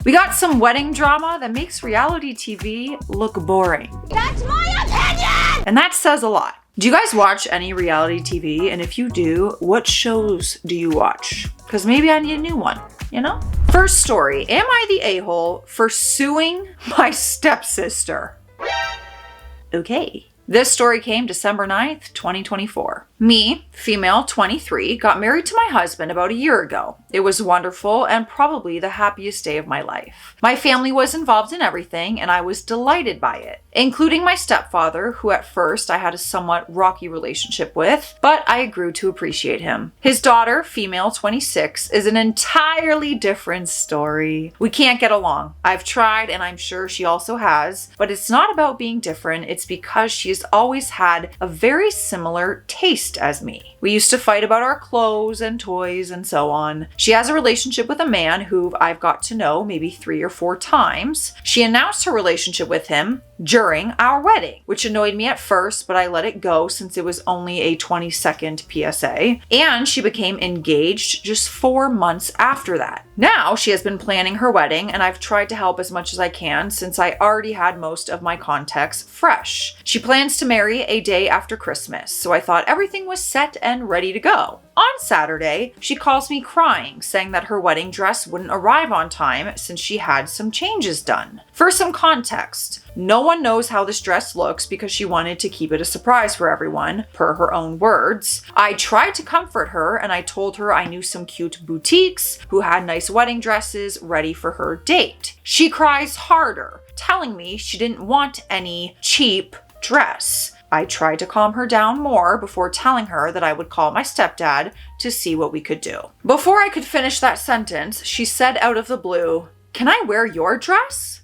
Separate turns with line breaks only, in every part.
We got some wedding drama that makes reality TV look boring.
That's my opinion!
And that says a lot. Do you guys watch any reality TV? And if you do, what shows do you watch? Because maybe I need a new one, you know? First story, am I the a-hole for suing my stepsister? Okay. This story came December 9th, 2024. Me, female 23, got married to my husband about a year ago. It was wonderful and probably the happiest day of my life. My family was involved in everything and I was delighted by it, including my stepfather, who at first I had a somewhat rocky relationship with, but I grew to appreciate him. His daughter, female 26, is an entirely different story. We can't get along. I've tried and I'm sure she also has, but it's not about being different, it's because she's always had a very similar taste as me. We used to fight about our clothes and toys and so on. She has a relationship with a man who I've got to know maybe 3 or 4 times. She announced her relationship with him during our wedding, which annoyed me at first, but I let it go since it was only a 20-second PSA. And she became engaged just 4 months after that. Now she has been planning her wedding and I've tried to help as much as I can since I already had most of my context fresh. She plans to marry a day after Christmas, so I thought everything was set and ready to go. On Saturday, she calls me crying, saying that her wedding dress wouldn't arrive on time since she had some changes done. For some context, no one knows how this dress looks because she wanted to keep it a surprise for everyone, per her own words. I tried to comfort her and I told her I knew some cute boutiques who had nice wedding dresses ready for her date. She cries harder, telling me she didn't want any cheap dress. I tried to calm her down more before telling her that I would call my stepdad to see what we could do. Before I could finish that sentence, she said out of the blue, "Can I wear your dress?"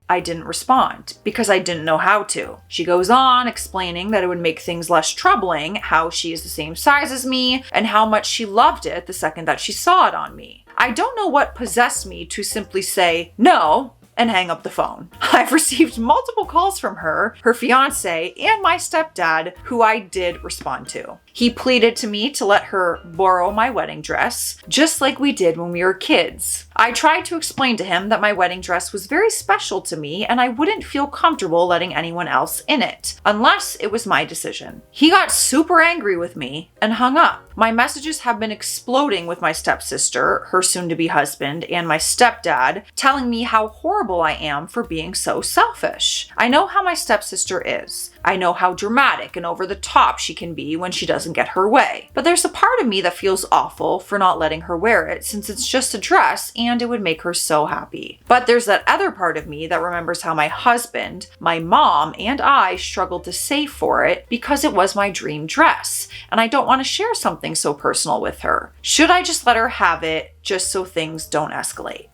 I didn't respond because I didn't know how to. She goes on explaining that it would make things less troubling, how she is the same size as me, and how much she loved it the second that she saw it on me. I don't know what possessed me to simply say no and hang up the phone. I've received multiple calls from her fiance, and my stepdad, who I did respond to. He pleaded to me to let her borrow my wedding dress, just like we did when we were kids. I tried to explain to him that my wedding dress was very special to me and I wouldn't feel comfortable letting anyone else in it, unless it was my decision. He got super angry with me and hung up. My messages have been exploding with my stepsister, her soon-to-be husband, and my stepdad, telling me how horrible I am for being so selfish. I know how my stepsister is. I know how dramatic and over the top she can be when she doesn't get her way. But there's a part of me that feels awful for not letting her wear it since it's just a dress and it would make her so happy. But there's that other part of me that remembers how my husband, my mom, and I struggled to save for it because it was my dream dress, and I don't want to share something so personal with her. Should I just let her have it just so things don't escalate?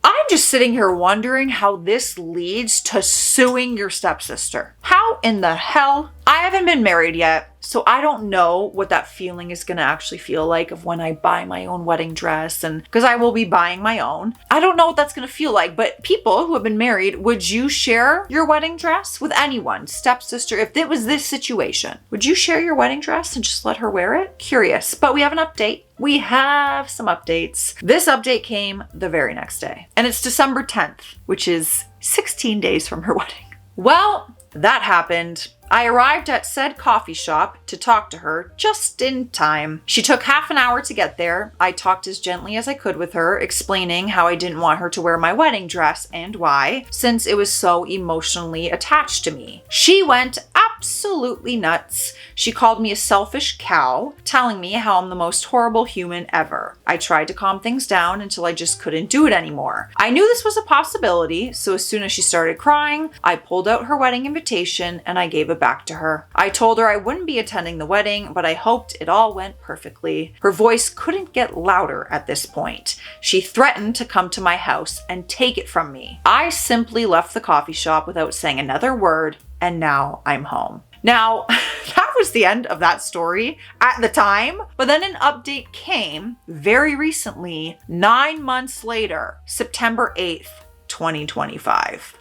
I'm just sitting here wondering how this leads to suing your stepsister. How in the hell? I haven't been married yet, so I don't know what that feeling is gonna actually feel like of when I buy my own wedding dress, and because I will be buying my own. I don't know what that's gonna feel like, but people who have been married, would you share your wedding dress with anyone? Stepsister, if it was this situation, would you share your wedding dress and just let her wear it? Curious, but we have an update. We have some updates. This update came the very next day, and it's December 10th, which is 16 days from her wedding. Well, that happened. I arrived at said coffee shop to talk to her just in time. She took half an hour to get there. I talked as gently as I could with her, explaining how I didn't want her to wear my wedding dress and why, since it was so emotionally attached to me. She went absolutely nuts. She called me a selfish cow, telling me how I'm the most horrible human ever. I tried to calm things down until I just couldn't do it anymore. I knew this was a possibility, so as soon as she started crying, I pulled out her wedding invitation and I gave it back to her. I told her I wouldn't be attending the wedding, but I hoped it all went perfectly. Her voice couldn't get louder at this point. She threatened to come to my house and take it from me. I simply left the coffee shop without saying another word, and now I'm home. Now, that was the end of that story at the time, but then an update came very recently, 9 months later, September 8th, 2025.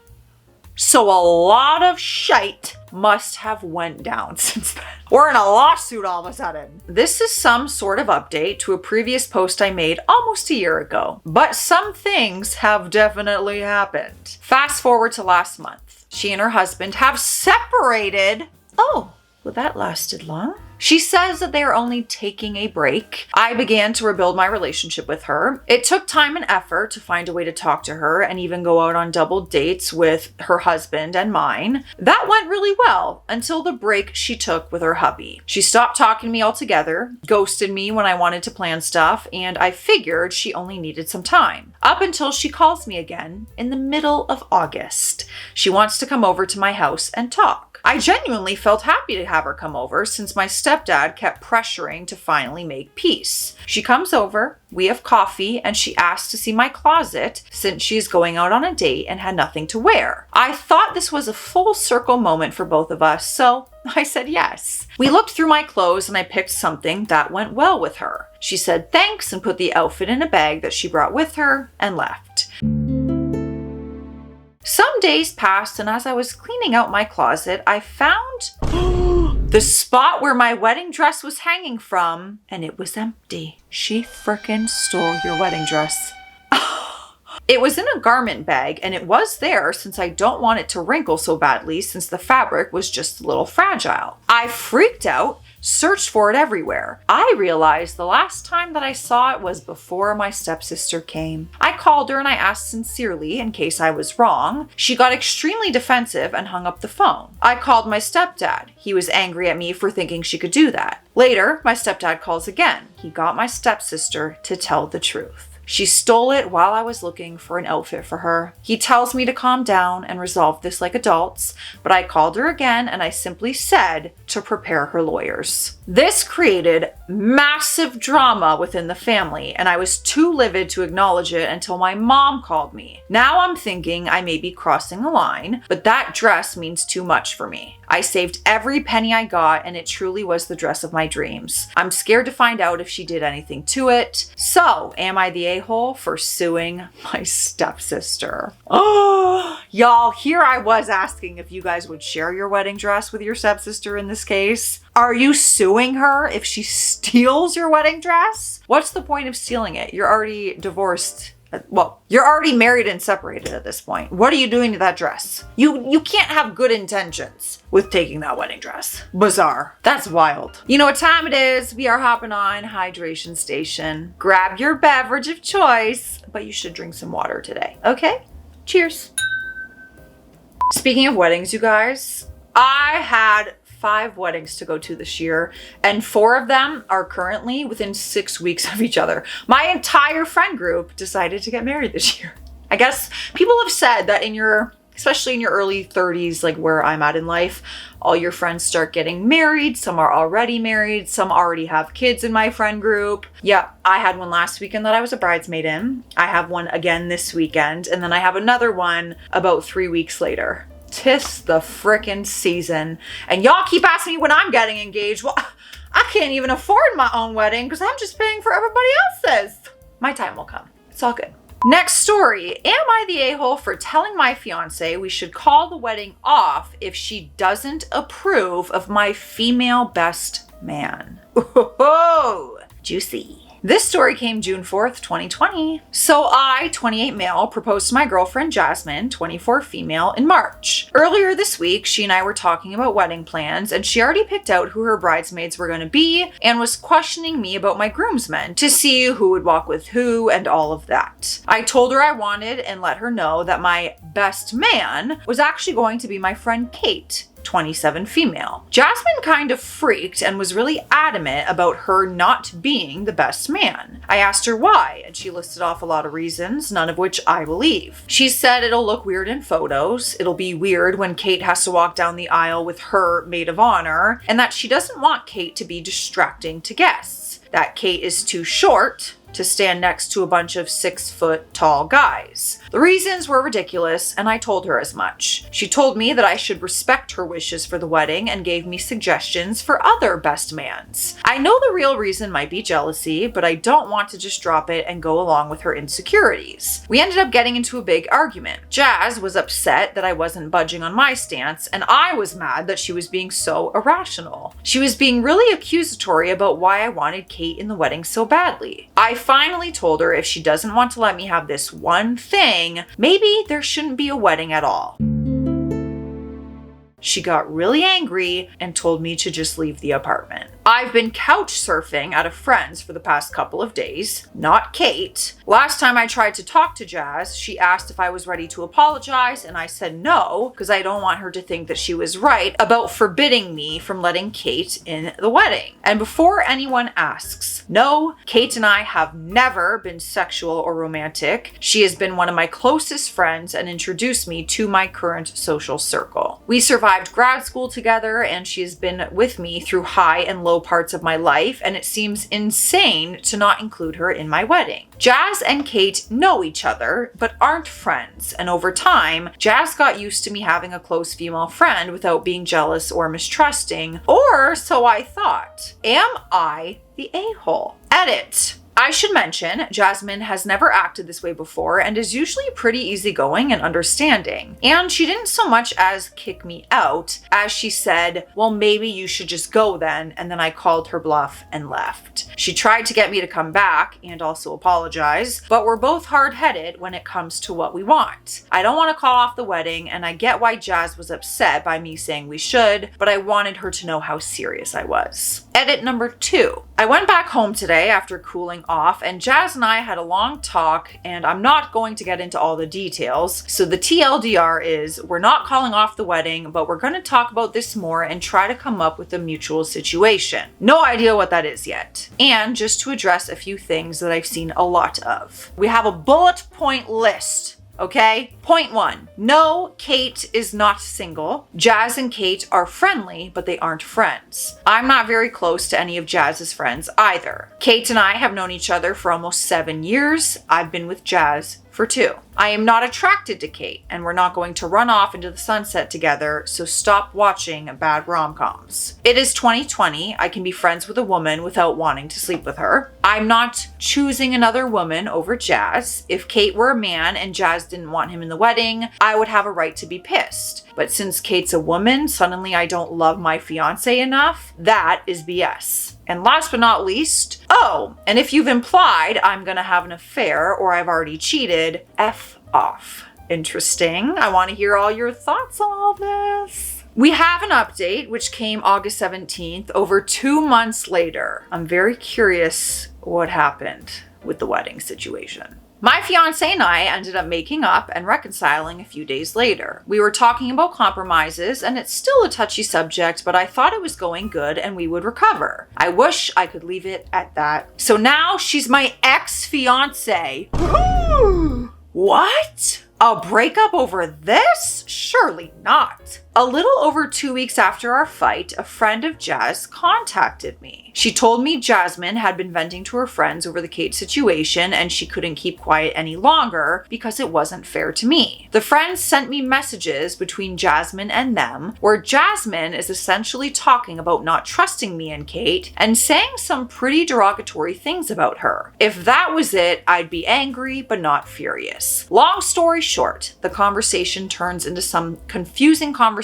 So a lot of shite must have went down since then. We're in a lawsuit all of a sudden. This is some sort of update to a previous post I made almost a year ago, but some things have definitely happened. Fast forward to last month. She and her husband have separated. Oh, well, that lasted long. She says that they are only taking a break. I began to rebuild my relationship with her. It took time and effort to find a way to talk to her and even go out on double dates with her husband and mine. That went really well until the break she took with her hubby. She stopped talking to me altogether, ghosted me when I wanted to plan stuff, and I figured she only needed some time. Up until she calls me again in the middle of August. She wants to come over to my house and talk. I genuinely felt happy to have her come over since my stepdad kept pressuring to finally make peace. She comes over, we have coffee, and she asks to see my closet since she's going out on a date and had nothing to wear. I thought this was a full circle moment for both of us, so I said yes. We looked through my clothes and I picked something that went well with her. She said thanks and put the outfit in a bag that she brought with her and left. Some days passed, and as I was cleaning out my closet, I found the spot where my wedding dress was hanging from, and it was empty. She frickin' stole your wedding dress. It was in a garment bag, and it was there since I don't want it to wrinkle so badly since the fabric was just a little fragile. I freaked out, searched for it everywhere. I realized the last time that I saw it was before my stepsister came. I called her and I asked sincerely in case I was wrong. She got extremely defensive and hung up the phone. I called my stepdad. He was angry at me for thinking she could do that. Later, my stepdad calls again. He got my stepsister to tell the truth. She stole it while I was looking for an outfit for her. He tells me to calm down and resolve this like adults, but I called her again and I simply said to prepare her lawyers. This created massive drama within the family, and I was too livid to acknowledge it until my mom called me. Now I'm thinking I may be crossing a line, but that dress means too much for me. I saved every penny I got, and it truly was the dress of my dreams. I'm scared to find out if she did anything to it. So, am I the a-hole for suing my stepsister? Oh, y'all, here I was asking if you guys would share your wedding dress with your stepsister in this case. Are you suing her if she steals your wedding dress? What's the point of stealing it? You're already divorced. Well, you're already married and separated at this point. What are you doing to that dress? You can't have good intentions with taking that wedding dress. Bizarre. That's wild. You know what time it is? We are hopping on hydration station. Grab your beverage of choice, but you should drink some water today, okay? Cheers. Speaking of weddings, you guys, I had 5 weddings to go to this year, and 4 of them are currently within 6 weeks of each other. My entire friend group decided to get married this year. I guess people have said that especially in your early 30s, like where I'm at in life, all your friends start getting married. Some are already married. Some already have kids in my friend group. Yeah, I had one last weekend that I was a bridesmaid in. I have one again this weekend, and then I have another one about 3 weeks later. 'Tis the frickin' season. And y'all keep asking me when I'm getting engaged. Well, I can't even afford my own wedding because I'm just paying for everybody else's. My time will come. It's all good. Next story. Am I the a-hole for telling my fiance we should call the wedding off if she doesn't approve of my female best man? Oh, juicy. This story came June 4th, 2020. So I, 28 male, proposed to my girlfriend Jasmine, 24 female, in March. Earlier this week, she and I were talking about wedding plans, and she already picked out who her bridesmaids were going to be and was questioning me about my groomsmen to see who would walk with who and all of that. I told her I wanted and let her know that my best man was actually going to be my friend Kate, 27 female. Jasmine kind of freaked and was really adamant about her not being the best man. I asked her why, and she listed off a lot of reasons, none of which I believe. She said it'll look weird in photos, it'll be weird when Kate has to walk down the aisle with her maid of honor, and that she doesn't want Kate to be distracting to guests. That Kate is too short, to stand next to a bunch of 6-foot tall guys. The reasons were ridiculous, and I told her as much. She told me that I should respect her wishes for the wedding and gave me suggestions for other best mans. I know the real reason might be jealousy, but I don't want to just drop it and go along with her insecurities. We ended up getting into a big argument. Jazz was upset that I wasn't budging on my stance, and I was mad that she was being so irrational. She was being really accusatory about why I wanted Kate in the wedding so badly. I finally told her if she doesn't want to let me have this one thing, maybe there shouldn't be a wedding at all. She got really angry and told me to just leave the apartment. I've been couch surfing at a friend's for the past couple of days, not Kate. Last time I tried to talk to Jazz, she asked if I was ready to apologize, and I said no, because I don't want her to think that she was right about forbidding me from letting Kate in the wedding. And before anyone asks, no, Kate and I have never been sexual or romantic. She has been one of my closest friends and introduced me to my current social circle. We survived grad school together, and she has been with me through high and low parts of my life, and it seems insane to not include her in my wedding. Jazz and Kate know each other, but aren't friends, and over time, Jazz got used to me having a close female friend without being jealous or mistrusting, or so I thought. Am I the a-hole? Edit. I should mention, Jasmine has never acted this way before and is usually pretty easygoing and understanding. And she didn't so much as kick me out, as she said, well, maybe you should just go then, and then I called her bluff and left. She tried to get me to come back and also apologize, but we're both hard-headed when it comes to what we want. I don't want to call off the wedding, and I get why Jazz was upset by me saying we should, but I wanted her to know how serious I was. Edit number 2. I went back home today after cooling off, and Jazz and I had a long talk, and I'm not going to get into all the details. So the TLDR is we're not calling off the wedding, but we're going to talk about this more and try to come up with a mutual situation. No idea what that is yet. And just to address a few things that I've seen a lot of. We have a bullet point list. Okay? Point 1. No, Kate is not single. Jazz and Kate are friendly, but they aren't friends. I'm not very close to any of Jazz's friends either. Kate and I have known each other for almost 7 years. I've been with Jazz for 2. I am not attracted to Kate, and we're not going to run off into the sunset together, so stop watching bad rom-coms. It is 2020. I can be friends with a woman without wanting to sleep with her. I'm not choosing another woman over Jazz. If Kate were a man and Jazz didn't want him in the wedding, I would have a right to be pissed. But since Kate's a woman, suddenly I don't love my fiance enough? That is BS. And last but not least, oh, and if you've implied I'm gonna have an affair or I've already cheated, F off. Interesting. I want to hear all your thoughts on all this. We have an update, which came August 17th, over 2 months later. I'm very curious what happened with the wedding situation. My fiance and I ended up making up and reconciling a few days later. We were talking about compromises, and it's still a touchy subject, but I thought it was going good and we would recover. I wish I could leave it at that. So now she's my ex-fiance. What? A breakup over this? Surely not. A little over 2 weeks after our fight, a friend of Jazz contacted me. She told me Jasmine had been venting to her friends over the Kate situation and she couldn't keep quiet any longer because it wasn't fair to me. The friends sent me messages between Jasmine and them where Jasmine is essentially talking about not trusting me and Kate and saying some pretty derogatory things about her. If that was it, I'd be angry but not furious. Long story short, the conversation turns into some confusing conversation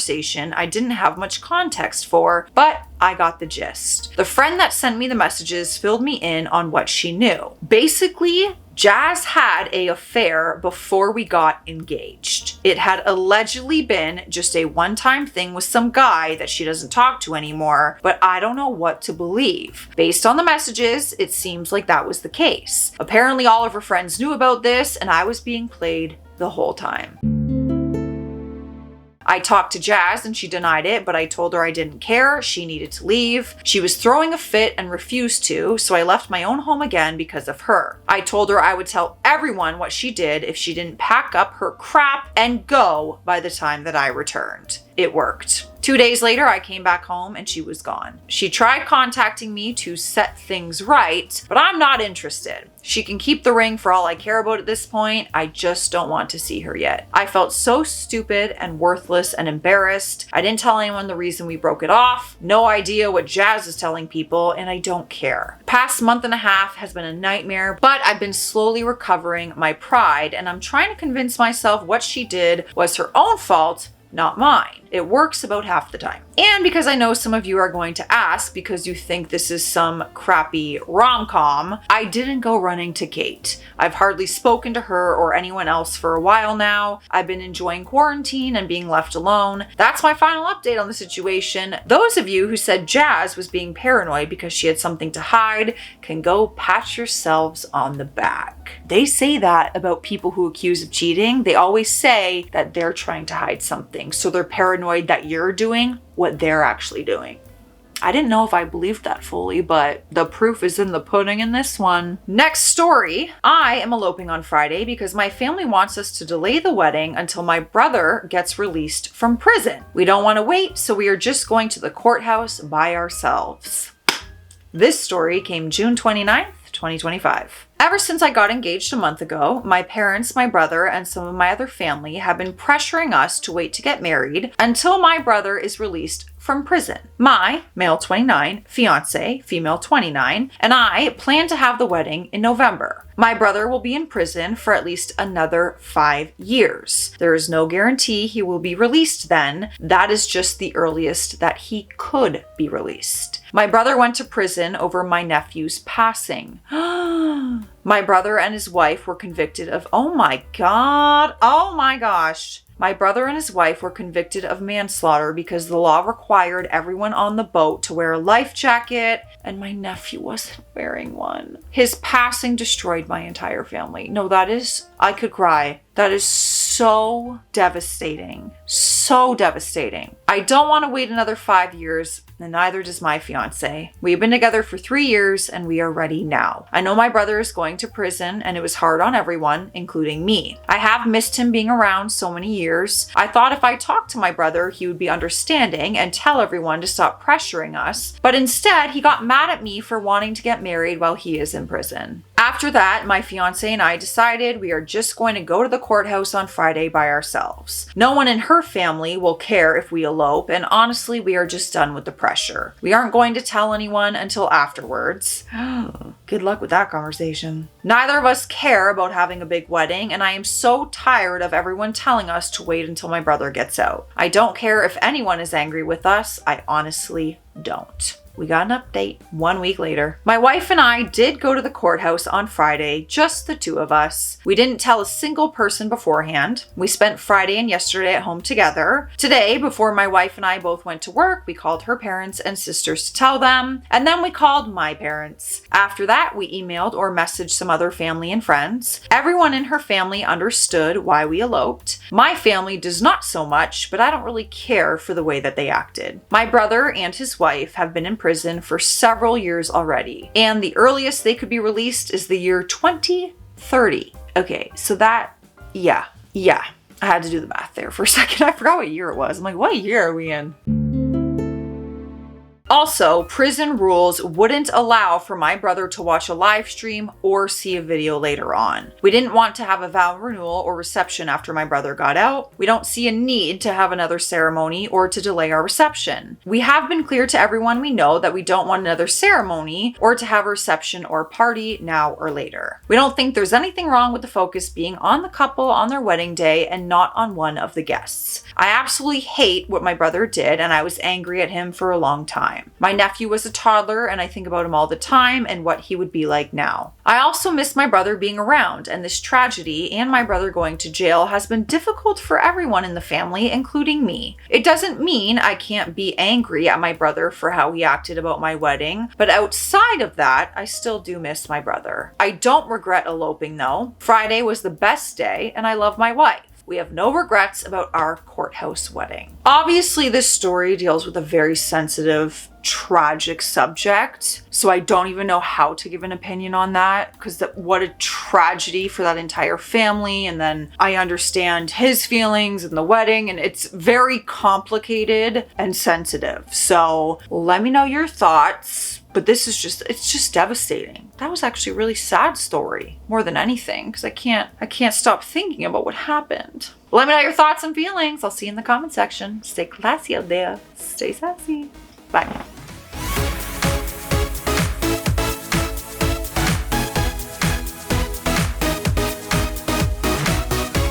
I didn't have much context for, but I got the gist. The friend that sent me the messages filled me in on what she knew. Basically, Jazz had an affair before we got engaged. It had allegedly been just a one-time thing with some guy that she doesn't talk to anymore, but I don't know what to believe. Based on the messages, it seems like that was the case. Apparently all of her friends knew about this, and I was being played the whole time. I talked to Jazz and she denied it, but I told her I didn't care. She needed to leave. She was throwing a fit and refused to, so I left my own home again because of her. I told her I would tell everyone what she did if she didn't pack up her crap and go by the time that I returned. It worked. 2 days later, I came back home and she was gone. She tried contacting me to set things right, but I'm not interested. She can keep the ring for all I care about at this point. I just don't want to see her yet. I felt so stupid and worthless and embarrassed. I didn't tell anyone the reason we broke it off. No idea what Jazz is telling people, and I don't care. Past month and a half has been a nightmare, but I've been slowly recovering my pride, and I'm trying to convince myself what she did was her own fault, not mine. It works about half the time. And because I know some of you are going to ask because you think this is some crappy rom-com, I didn't go running to Kate. I've hardly spoken to her or anyone else for a while now. I've been enjoying quarantine and being left alone. That's my final update on the situation. Those of you who said Jazz was being paranoid because she had something to hide can go pat yourselves on the back. They say that about people who accuse of cheating. They always say that they're trying to hide something, so they're paranoid that you're doing what they're actually doing. I didn't know if I believed that fully, but the proof is in the pudding in this one. Next story. I am eloping on Friday because my family wants us to delay the wedding until my brother gets released from prison. We don't want to wait, so we are just going to the courthouse by ourselves. This story came June 29th, 2025. Ever since I got engaged a month ago, my parents, my brother, and some of my other family have been pressuring us to wait to get married until my brother is released from prison. My, male 29, fiance, female 29, and I plan to have the wedding in November. My brother will be in prison for at least another 5 years. There is no guarantee he will be released then. That is just the earliest that he could be released. My brother went to prison over my nephew's passing. My brother and his wife were convicted of, oh my gosh. My brother and his wife were convicted of manslaughter because the law required everyone on the boat to wear a life jacket, and my nephew wasn't wearing one. His passing destroyed my entire family. No, I could cry. That is so devastating. So devastating. I don't want to wait another 5 years, and neither does my fiance. We've been together for 3 years, and we are ready now. I know my brother is going to prison, and it was hard on everyone, including me. I have missed him being around so many years. I thought if I talked to my brother, he would be understanding and tell everyone to stop pressuring us, but instead, he got mad at me for wanting to get married while he is in prison. After that, my fiance and I decided we are just going to go to the courthouse on Friday by ourselves. No one in her family will care if we elope, and honestly, we are just done with the pressure. We aren't going to tell anyone until afterwards. Good luck with that conversation. Neither of us care about having a big wedding, and I am so tired of everyone telling us to wait until my brother gets out. I don't care if anyone is angry with us. I honestly don't. We got an update 1 week later. My wife and I did go to the courthouse on Friday, just the two of us. We didn't tell a single person beforehand. We spent Friday and yesterday at home together. Today, before my wife and I both went to work, we called her parents and sisters to tell them, and then we called my parents. After that, we emailed or messaged some other family and friends. Everyone in her family understood why we eloped. My family does not so much, but I don't really care for the way that they acted. My brother and his wife have been in prison for several years already, and the earliest they could be released is the year 2030. Okay, so that, yeah. I had to do the math there for a second. I forgot what year it was. I'm like, what year are we in? Also, prison rules wouldn't allow for my brother to watch a live stream or see a video later on. We didn't want to have a vow renewal or reception after my brother got out. We don't see a need to have another ceremony or to delay our reception. We have been clear to everyone we know that we don't want another ceremony or to have a reception or party now or later. We don't think there's anything wrong with the focus being on the couple on their wedding day and not on one of the guests. I absolutely hate what my brother did, and I was angry at him for a long time. My nephew was a toddler, and I think about him all the time and what he would be like now. I also miss my brother being around, and this tragedy and my brother going to jail has been difficult for everyone in the family, including me. It doesn't mean I can't be angry at my brother for how he acted about my wedding, but outside of that, I still do miss my brother. I don't regret eloping though. Friday was the best day, and I love my wife. We have no regrets about our courthouse wedding. Obviously, this story deals with a very sensitive, tragic subject, so I don't even know how to give an opinion on that, because what a tragedy for that entire family, and then I understand his feelings and the wedding, and it's very complicated and sensitive. So let me know your thoughts. But this is it's just devastating. That was actually a really sad story more than anything, because I can't stop thinking about what happened. Let me know your thoughts and feelings. I'll see you in the comment section. Stay classy out there. Stay sassy. Bye.